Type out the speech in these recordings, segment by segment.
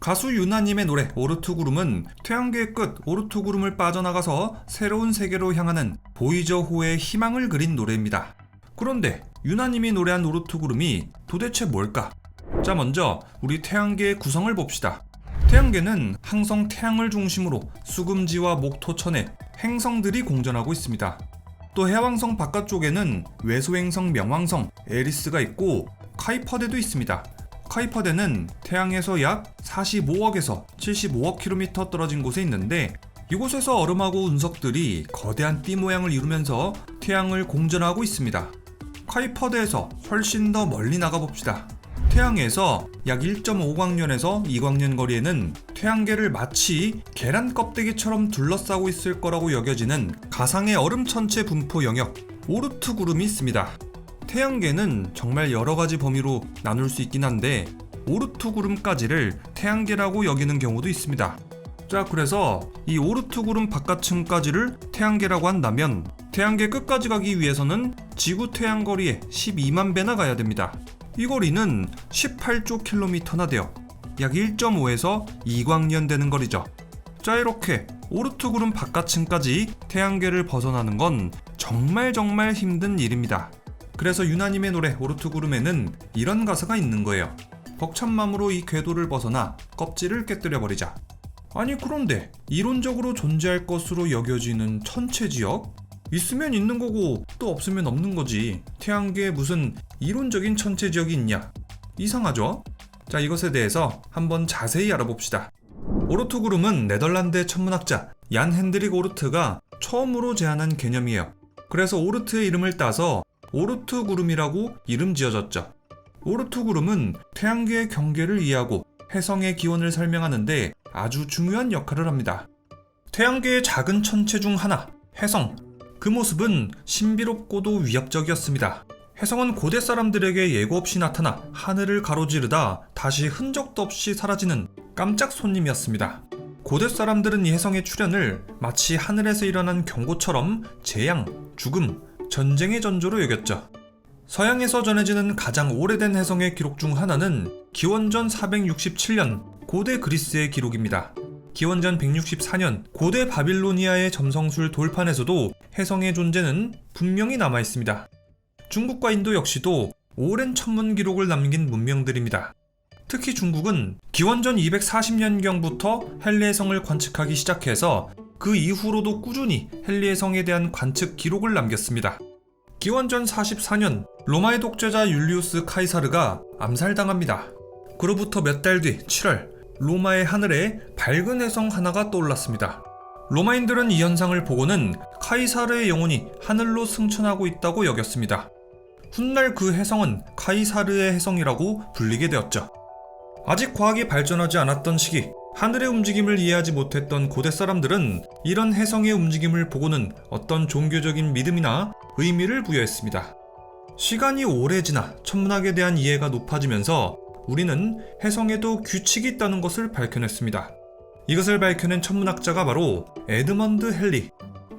가수 유나님의 노래 오르투구름은 태양계의 끝 오르투구름을 빠져나가서 새로운 세계로 향하는 보이저호의 희망을 그린 노래입니다. 그런데 유나님이 노래한 오르투구름이 도대체 뭘까? 자, 먼저 우리 태양계의 구성을 봅시다. 태양계는 항성 태양을 중심으로 수금지와 목토천에 행성들이 공전하고 있습니다. 또 해왕성 바깥쪽에는 외소행성 명왕성 에리스가 있고 카이퍼대도 있습니다. 카이퍼대는 태양에서 약 45억에서 75억 km 떨어진 곳에 있는데, 이곳에서 얼음하고 운석들이 거대한 띠 모양을 이루면서 태양을 공전하고 있습니다. 카이퍼대에서 훨씬 더 멀리 나가봅시다. 태양에서 약 1.5광년에서 2광년 거리에는 태양계를 마치 계란 껍데기처럼 둘러싸고 있을 거라고 여겨지는 가상의 얼음 천체 분포 영역 오르투구름이 있습니다. 태양계는 정말 여러가지 범위로 나눌 수 있긴 한데 오르투구름까지를 태양계라고 여기는 경우도 있습니다. 자, 그래서 이 오르투구름 바깥층까지를 태양계라고 한다면 태양계 끝까지 가기 위해서는 지구 태양 거리의 12만 배나 가야 됩니다. 이 거리는 18조 킬로미터나 돼요. 약 1.5에서 2광년 되는 거리죠. 자, 이렇게 오르투구름 바깥층까지 태양계를 벗어나는 건 정말 힘든 일입니다. 그래서 유나님의 노래 오르투구름에는 이런 가사가 있는 거예요. 벅찬 맘으로 이 궤도를 벗어나 껍질을 깨뜨려버리자. 아니, 그런데 이론적으로 존재할 것으로 여겨지는 천체지역? 있으면 있는 거고 또 없으면 없는 거지. 태양계에 무슨 이론적인 천체지역이 있냐? 이상하죠? 자, 이것에 대해서 한번 자세히 알아봅시다. 오르투구름은 네덜란드의 천문학자 얀 핸드릭 오르트가 처음으로 제안한 개념이에요. 그래서 오르트의 이름을 따서 오르투구름이라고 이름 지어졌죠. 오르투구름은 태양계의 경계를 이해하고 해성의 기원을 설명하는데 아주 중요한 역할을 합니다. 태양계의 작은 천체 중 하나, 해성. 그 모습은 신비롭고도 위협적이었습니다. 해성은 고대 사람들에게 예고 없이 나타나 하늘을 가로지르다 다시 흔적도 없이 사라지는 깜짝 손님이었습니다. 고대 사람들은 이 해성의 출현을 마치 하늘에서 일어난 경고처럼 재앙, 죽음, 전쟁의 전조로 여겼죠. 서양에서 전해지는 가장 오래된 해성의 기록 중 하나는 기원전 467년 고대 그리스의 기록입니다. 기원전 164년 고대 바빌로니아의 점성술 돌판에서도 해성의 존재는 분명히 남아있습니다. 중국과 인도 역시도 오랜 천문 기록을 남긴 문명들입니다. 특히 중국은 기원전 240년경부터 헨리해성을 관측하기 시작해서 그 이후로도 꾸준히 헨리해성에 대한 관측 기록을 남겼습니다. 기원전 44년 로마의 독재자 율리우스 카이사르가 암살당합니다. 그로부터 몇 달 뒤 7월 로마의 하늘에 밝은 해성 하나가 떠올랐습니다. 로마인들은 이 현상을 보고는 카이사르의 영혼이 하늘로 승천하고 있다고 여겼습니다. 훗날 그 해성은 카이사르의 해성이라고 불리게 되었죠. 아직 과학이 발전하지 않았던 시기, 하늘의 움직임을 이해하지 못했던 고대 사람들은 이런 해성의 움직임을 보고는 어떤 종교적인 믿음이나 의미를 부여했습니다. 시간이 오래 지나 천문학에 대한 이해가 높아지면서 우리는 해성에도 규칙이 있다는 것을 밝혀냈습니다. 이것을 밝혀낸 천문학자가 바로 에드먼드 헨리.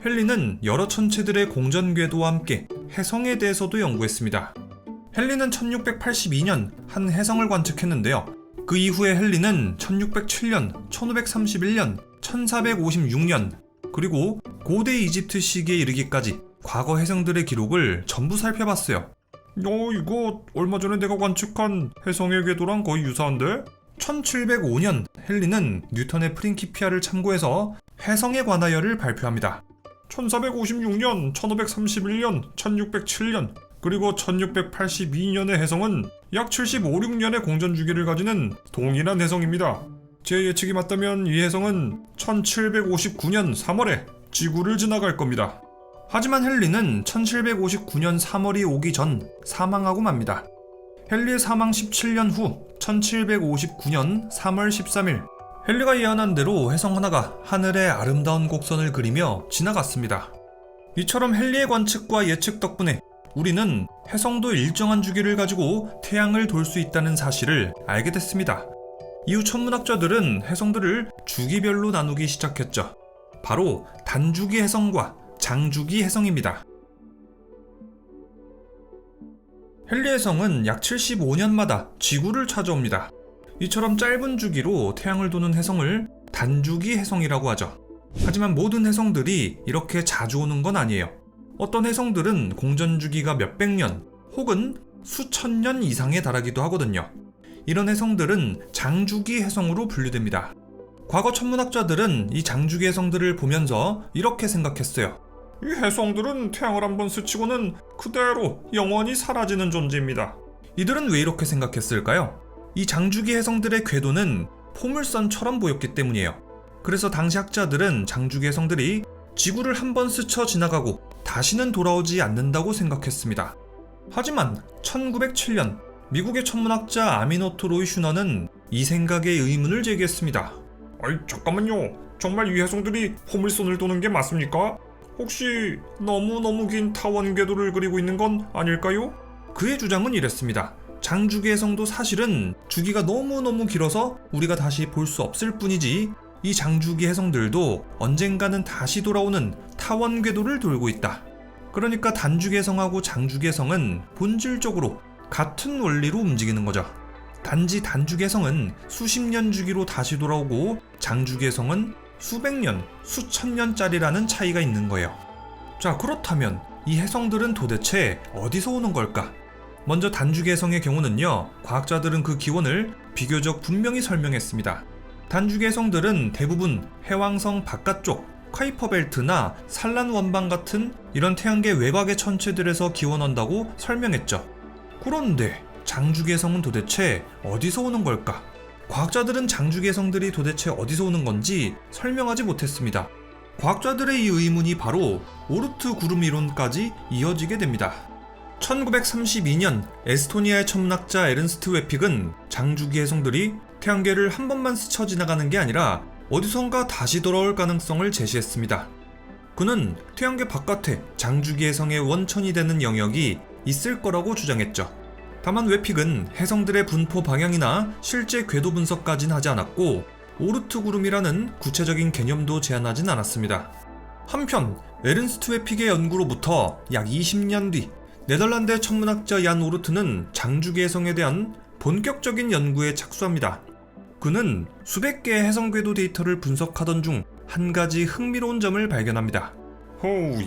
헨리는 여러 천체들의 공전 궤도와 함께 해성에 대해서도 연구했습니다. 헨리는 1682년 한 해성을 관측했는데요. 그 이후에 헨리는 1607년, 1531년, 1456년, 그리고 고대 이집트 시기에 이르기까지 과거 해성들의 기록을 전부 살펴봤어요. 이거 얼마 전에 내가 관측한 해성의 궤도랑 거의 유사한데? 1705년 헨리는 뉴턴의 프린키피아를 참고해서 해성에 관하여를 발표합니다. 1456년, 1531년, 1607년, 그리고 1682년의 해성은 약 75~6년의 공전 주기를 가지는 동일한 해성입니다. 제 예측이 맞다면 이 해성은 1759년 3월에 지구를 지나갈 겁니다. 하지만 헨리는 1759년 3월이 오기 전 사망하고 맙니다. 헨리의 사망 17년 후 1759년 3월 13일 헨리가 예언한 대로 해성 하나가 하늘에 아름다운 곡선을 그리며 지나갔습니다. 이처럼 헨리의 관측과 예측 덕분에 우리는 해성도 일정한 주기를 가지고 태양을 돌 수 있다는 사실을 알게 됐습니다. 이후 천문학자들은 해성들을 주기별로 나누기 시작했죠. 바로 단주기 해성과 장주기 해성입니다. 헨리 해성은 약 75년마다 지구를 찾아옵니다. 이처럼 짧은 주기로 태양을 도는 해성을 단주기 해성이라고 하죠. 하지만 모든 해성들이 이렇게 자주 오는 건 아니에요. 어떤 해성들은 공전 주기가 몇백 년 혹은 수천 년 이상에 달하기도 하거든요. 이런 해성들은 장주기 해성으로 분류됩니다. 과거 천문학자들은 이 장주기 해성들을 보면서 이렇게 생각했어요. 이 해성들은 태양을 한번 스치고는 그대로 영원히 사라지는 존재입니다. 이들은 왜 이렇게 생각했을까요? 이 장주기 해성들의 궤도는 포물선처럼 보였기 때문이에요. 그래서 당시 학자들은 장주기 해성들이 지구를 한번 스쳐 지나가고 다시는 돌아오지 않는다고 생각했습니다. 하지만 1907년 미국의 천문학자 아미노토 로이 슈너는 이 생각에 의문을 제기했습니다. 아이, 잠깐만요. 정말 이 해성들이 포물선을 도는 게 맞습니까? 혹시 너무너무 긴 타원 궤도를 그리고 있는 건 아닐까요? 그의 주장은 이랬습니다. 장주기 해성도 사실은 주기가 너무너무 길어서 우리가 다시 볼 수 없을 뿐이지, 이 장주기 해성들도 언젠가는 다시 돌아오는 타원 궤도를 돌고 있다. 그러니까 단주기 해성하고 장주기 해성은 본질적으로 같은 원리로 움직이는 거죠. 단지 단주기 해성은 수십 년 주기로 다시 돌아오고 장주기 해성은 수백 년, 수천 년짜리라는 차이가 있는 거예요. 자, 그렇다면 이 해성들은 도대체 어디서 오는 걸까? 먼저 단주기 해성의 경우는요, 과학자들은 그 기원을 비교적 분명히 설명했습니다. 단주기 해성들은 대부분 해왕성 바깥쪽 카이퍼 벨트나 산란 원반 같은 이런 태양계 외곽의 천체들에서 기원한다고 설명했죠. 그런데 장주기 해성은 도대체 어디서 오는 걸까? 과학자들은 장주기 해성들이 도대체 어디서 오는 건지 설명하지 못했습니다. 과학자들의 이 의문이 바로 오르트 구름 이론까지 이어지게 됩니다. 1932년 에스토니아의 천문학자 에른스트 웨픽은 장주기 해성들이 태양계를 한 번만 스쳐 지나가는 게 아니라 어디선가 다시 돌아올 가능성을 제시했습니다. 그는 태양계 바깥에 장주기 해성의 원천이 되는 영역이 있을 거라고 주장했죠. 다만 웨픽은 해성들의 분포 방향이나 실제 궤도 분석까진 하지 않았고 오르트 구름이라는 구체적인 개념도 제안하진 않았습니다. 한편 에른스트 웨픽의 연구로부터 약 20년 뒤 네덜란드의 천문학자 얀 오르트는 장주기 해성에 대한 본격적인 연구에 착수합니다. 그는 수백 개의 해성 궤도 데이터를 분석하던 중 한 가지 흥미로운 점을 발견합니다.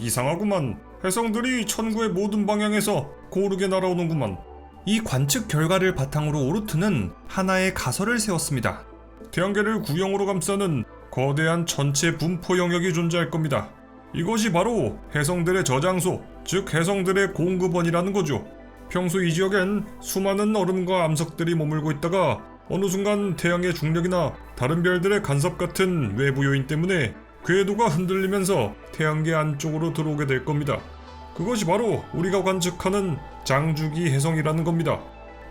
이상하구만. 해성들이 천구의 모든 방향에서 고르게 날아오는구만. 이 관측 결과를 바탕으로 오르트는 하나의 가설을 세웠습니다. 태양계를 구형으로 감싸는 거대한 전체 분포 영역이 존재할 겁니다. 이것이 바로 해성들의 저장소, 즉 해성들의 공급원이라는 거죠. 평소 이 지역엔 수많은 얼음과 암석들이 머물고 있다가 어느 순간 태양의 중력이나 다른 별들의 간섭 같은 외부 요인 때문에 궤도가 흔들리면서 태양계 안쪽으로 들어오게 될 겁니다. 그것이 바로 우리가 관측하는 장주기 해성이라는 겁니다.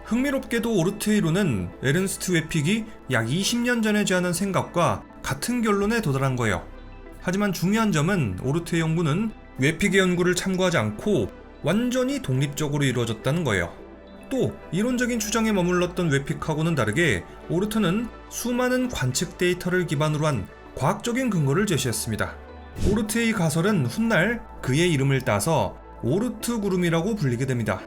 흥미롭게도 오르트의 이론은 에른스트 웨픽이 약 20년 전에 제안한 생각과 같은 결론에 도달한 거예요. 하지만 중요한 점은 오르트의 연구는 웨픽의 연구를 참고하지 않고 완전히 독립적으로 이루어졌다는 거예요. 또 이론적인 추정에 머물렀던 웨픽하고는 다르게 오르트는 수많은 관측 데이터를 기반으로 한 과학적인 근거를 제시했습니다. 오르트의 가설은 훗날 그의 이름을 따서 오르트 구름이라고 불리게 됩니다.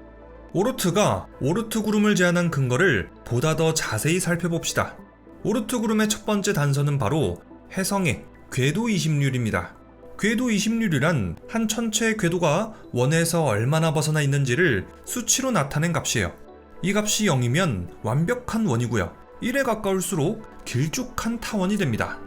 오르트가 오르트 구름을 제안한 근거를 보다 더 자세히 살펴봅시다. 오르트 구름의 첫 번째 단서는 바로 해성의 궤도 이심률입니다. 궤도 이심률이란 한 천체의 궤도가 원에서 얼마나 벗어나 있는지를 수치로 나타낸 값이에요. 이 값이 0이면 완벽한 원이고요. 1에 가까울수록 길쭉한 타원이 됩니다.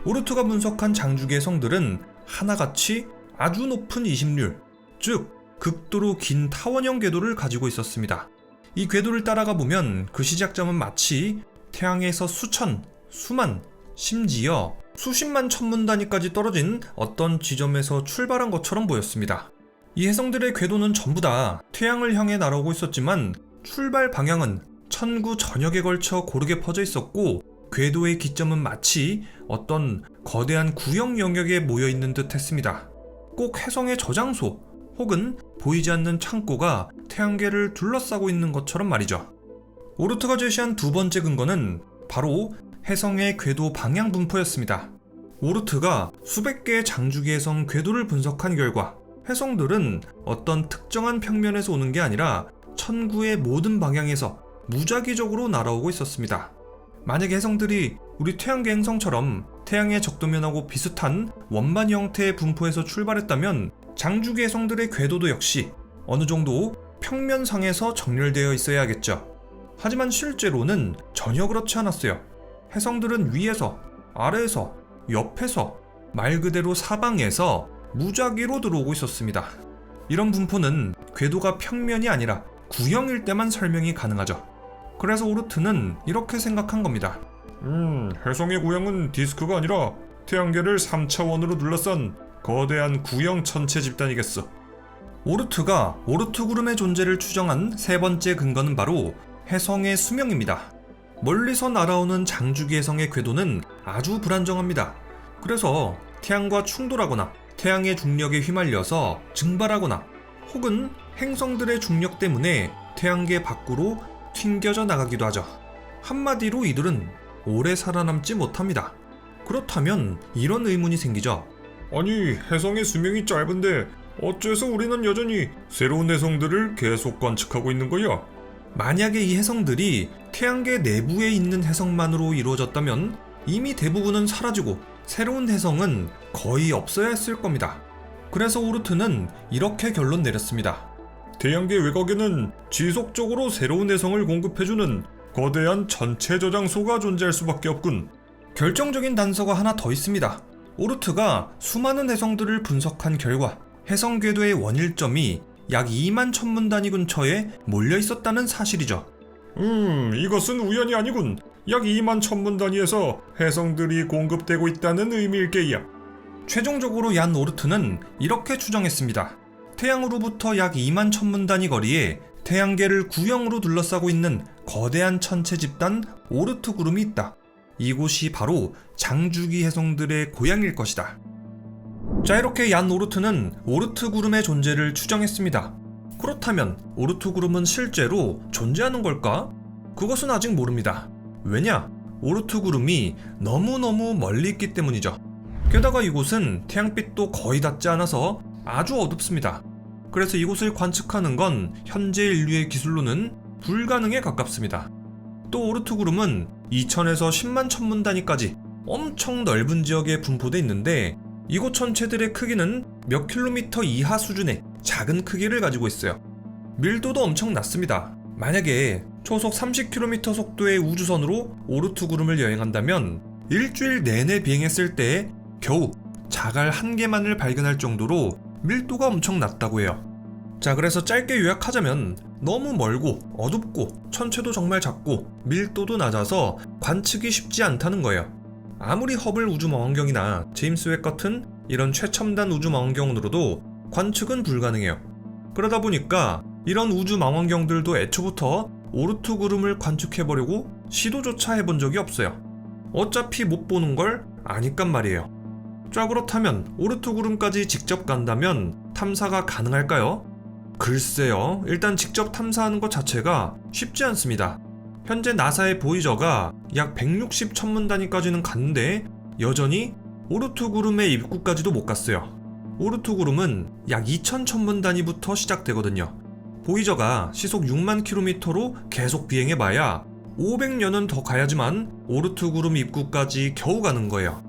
오르트가 분석한 장주기 해성들은 하나같이 아주 높은 이심률, 즉 극도로 긴 타원형 궤도를 가지고 있었습니다. 이 궤도를 따라가 보면 그 시작점은 마치 태양에서 수천, 수만, 심지어 수십만 천문 단위까지 떨어진 어떤 지점에서 출발한 것처럼 보였습니다. 이 해성들의 궤도는 전부 다 태양을 향해 날아오고 있었지만 출발 방향은 천구 전역에 걸쳐 고르게 퍼져 있었고 궤도의 기점은 마치 어떤 거대한 구형 영역에 모여있는 듯 했습니다. 꼭 해성의 저장소 혹은 보이지 않는 창고가 태양계를 둘러싸고 있는 것처럼 말이죠. 오르트가 제시한 두 번째 근거는 바로 해성의 궤도 방향 분포였습니다. 오르트가 수백 개의 장주기 해성 궤도를 분석한 결과 해성들은 어떤 특정한 평면에서 오는 게 아니라 천구의 모든 방향에서 무작위적으로 날아오고 있었습니다. 만약에 해성들이 우리 태양계 행성처럼 태양의 적도면하고 비슷한 원반 형태의 분포에서 출발했다면 장주기 해성들의 궤도도 역시 어느 정도 평면상에서 정렬되어 있어야겠죠. 하지만 실제로는 전혀 그렇지 않았어요. 해성들은 위에서, 아래에서, 옆에서, 말 그대로 사방에서 무작위로 들어오고 있었습니다. 이런 분포는 궤도가 평면이 아니라 구형일 때만 설명이 가능하죠. 그래서 오르트는 이렇게 생각한 겁니다. 해성의 구형은 디스크가 아니라 태양계를 3차원으로 둘러싼 거대한 구형 천체 집단이겠어. 오르트가 오르트 구름의 존재를 추정한 세 번째 근거는 바로 해성의 수명입니다. 멀리서 날아오는 장주기 해성의 궤도는 아주 불안정합니다. 그래서 태양과 충돌하거나 태양의 중력에 휘말려서 증발하거나 혹은 행성들의 중력 때문에 태양계 밖으로 튕겨져 나가기도 하죠. 한마디로 이들은 오래 살아남지 못합니다. 그렇다면 이런 의문이 생기죠. 아니, 해성의 수명이 짧은데 어째서 우리는 여전히 새로운 해성들을 계속 관측하고 있는 거야? 만약에 이 해성들이 태양계 내부에 있는 해성만으로 이루어졌다면 이미 대부분은 사라지고 새로운 해성은 거의 없어야 했을 겁니다. 그래서 오르트는 이렇게 결론 내렸습니다. 태양계 외곽에는 지속적으로 새로운 해성을 공급해주는 거대한 전체 저장소가 존재할 수밖에 없군. 결정적인 단서가 하나 더 있습니다. 오르트가 수많은 해성들을 분석한 결과 해성 궤도의 원일점이 약 2만 천문 단위 근처에 몰려 있었다는 사실이죠. 이것은 우연이 아니군. 약 2만 천문 단위에서 해성들이 공급되고 있다는 의미일 게야. 최종적으로 얀 오르트는 이렇게 추정했습니다. 태양으로부터 약 2만 천문 단위 거리에 태양계를 구형으로 둘러싸고 있는 거대한 천체 집단 오르트 구름이 있다. 이곳이 바로 장주기 해성들의 고향일 것이다. 자, 이렇게 얀 오르트는 오르트 구름의 존재를 추정했습니다. 그렇다면 오르트 구름은 실제로 존재하는 걸까? 그것은 아직 모릅니다. 왜냐? 오르트 구름이 너무너무 멀리 있기 때문이죠. 게다가 이곳은 태양빛도 거의 닿지 않아서 아주 어둡습니다. 그래서 이곳을 관측하는 건 현재 인류의 기술로는 불가능에 가깝습니다. 또 오르트 구름은 2천에서 10만 천문 단위까지 엄청 넓은 지역에 분포돼 있는데 이곳 천체들의 크기는 몇 킬로미터 이하 수준의 작은 크기를 가지고 있어요. 밀도도 엄청 낮습니다. 만약에 초속 30km 속도의 우주선으로 오르트 구름을 여행한다면 일주일 내내 비행했을 때 겨우 자갈 한 개만을 발견할 정도로 밀도가 엄청 낮다고 해요. 자, 그래서 짧게 요약하자면 너무 멀고 어둡고 천체도 정말 작고 밀도도 낮아서 관측이 쉽지 않다는 거예요. 아무리 허블 우주망원경이나 제임스 웹 같은 이런 최첨단 우주망원경으로도 관측은 불가능해요. 그러다 보니까 이런 우주망원경들도 애초부터 오르트 구름을 관측해보려고 시도조차 해본 적이 없어요. 어차피 못 보는 걸 아니깐 말이에요. 자, 그렇다면 오르트 구름까지 직접 간다면 탐사가 가능할까요? 글쎄요, 일단 직접 탐사하는 것 자체가 쉽지 않습니다. 현재 나사의 보이저가 약 160 천문 단위까지는 갔는데 여전히 오르트 구름의 입구까지도 못 갔어요. 오르트 구름은 약 2000 천문 단위부터 시작되거든요. 보이저가 시속 6만 킬로미터로 계속 비행해봐야 500년은 더 가야지만 오르트 구름 입구까지 겨우 가는 거예요.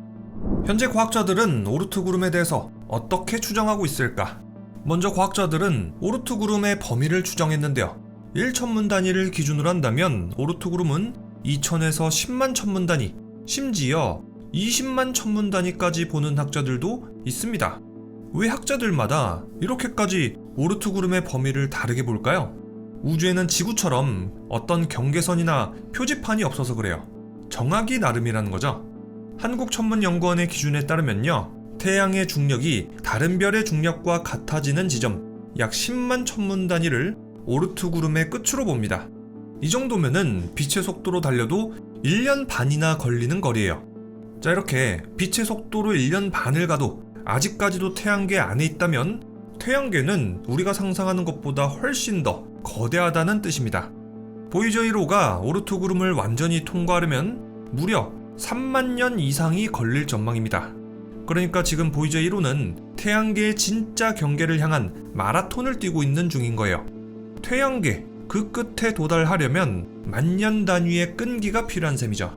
현재 과학자들은 오르트 구름에 대해서 어떻게 추정하고 있을까? 먼저 과학자들은 오르트 구름의 범위를 추정했는데요. 1천문 단위를 기준으로 한다면 오르트 구름은 2000에서 10만 천문 단위, 심지어 20만 천문 단위까지 보는 학자들도 있습니다. 왜 학자들마다 이렇게까지 오르트 구름의 범위를 다르게 볼까요? 우주에는 지구처럼 어떤 경계선이나 표지판이 없어서 그래요. 정하기 나름이라는 거죠. 한국천문연구원의 기준에 따르면요, 태양의 중력이 다른 별의 중력과 같아지는 지점 약 10만 천문 단위를 오르트 구름의 끝으로 봅니다. 이 정도면은 빛의 속도로 달려도 1년 반이나 걸리는 거리예요. 자, 이렇게 빛의 속도로 1년 반을 가도 아직까지도 태양계 안에 있다면 태양계는 우리가 상상하는 것보다 훨씬 더 거대하다는 뜻입니다. 보이저 1호가 오르트 구름을 완전히 통과하려면 무려 3만 년 이상이 걸릴 전망입니다. 그러니까 지금 보이저 1호는 태양계의 진짜 경계를 향한 마라톤을 뛰고 있는 중인 거예요. 태양계 그 끝에 도달하려면 만년 단위의 끈기가 필요한 셈이죠.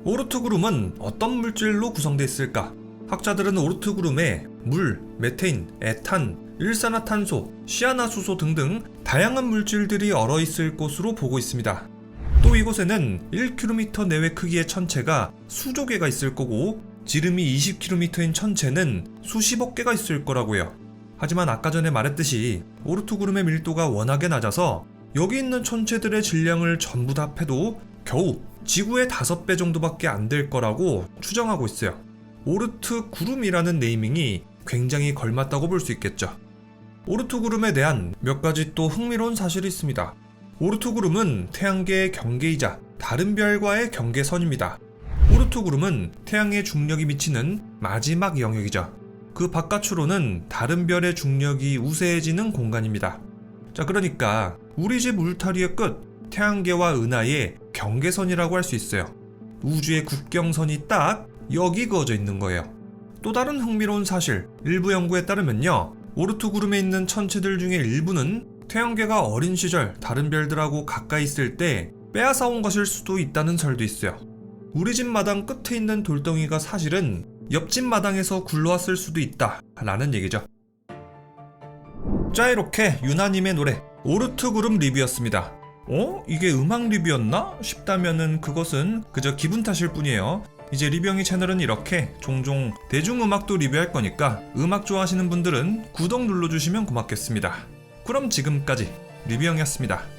오르트구름은 어떤 물질로 구성되어 있을까? 학자들은 오르트구름에 물, 메테인, 에탄, 일산화탄소, 시아나수소 등등 다양한 물질들이 얼어 있을 것으로 보고 있습니다. 또 이곳에는 1km 내외 크기의 천체가 수조 개가 있을 거고 지름이 20km인 천체는 수십억 개가 있을 거라고요. 하지만 아까 전에 말했듯이 오르트구름의 밀도가 워낙에 낮아서 여기 있는 천체들의 질량을 전부 다 합해도 겨우 지구의 5배 정도밖에 안 될 거라고 추정하고 있어요. 오르트구름이라는 네이밍이 굉장히 걸맞다고 볼 수 있겠죠. 오르트구름에 대한 몇 가지 또 흥미로운 사실이 있습니다. 오르트구름은 태양계의 경계이자 다른 별과의 경계선입니다. 오르트구름은 태양의 중력이 미치는 마지막 영역이죠. 그 바깥으로는 다른 별의 중력이 우세해지는 공간입니다. 자, 그러니까 우리 집 울타리의 끝, 태양계와 은하의 경계선이라고 할 수 있어요. 우주의 국경선이 딱 여기 그어져 있는 거예요. 또 다른 흥미로운 사실, 일부 연구에 따르면요, 오르트구름에 있는 천체들 중에 일부는 태양계가 어린 시절 다른 별들하고 가까이 있을 때 빼앗아온 것일 수도 있다는 설도 있어요. 우리 집 마당 끝에 있는 돌덩이가 사실은 옆집 마당에서 굴러왔을 수도 있다 라는 얘기죠. 자, 이렇게 유나님의 노래 오르트구름 리뷰였습니다. 이게 음악 리뷰였나? 싶다면은 그것은 그저 기분 탓일 뿐이에요. 이제 리뷰영이 채널은 이렇게 종종 대중음악도 리뷰할 거니까 음악 좋아하시는 분들은 구독 눌러주시면 고맙겠습니다. 그럼 지금까지 리뷰영이었습니다.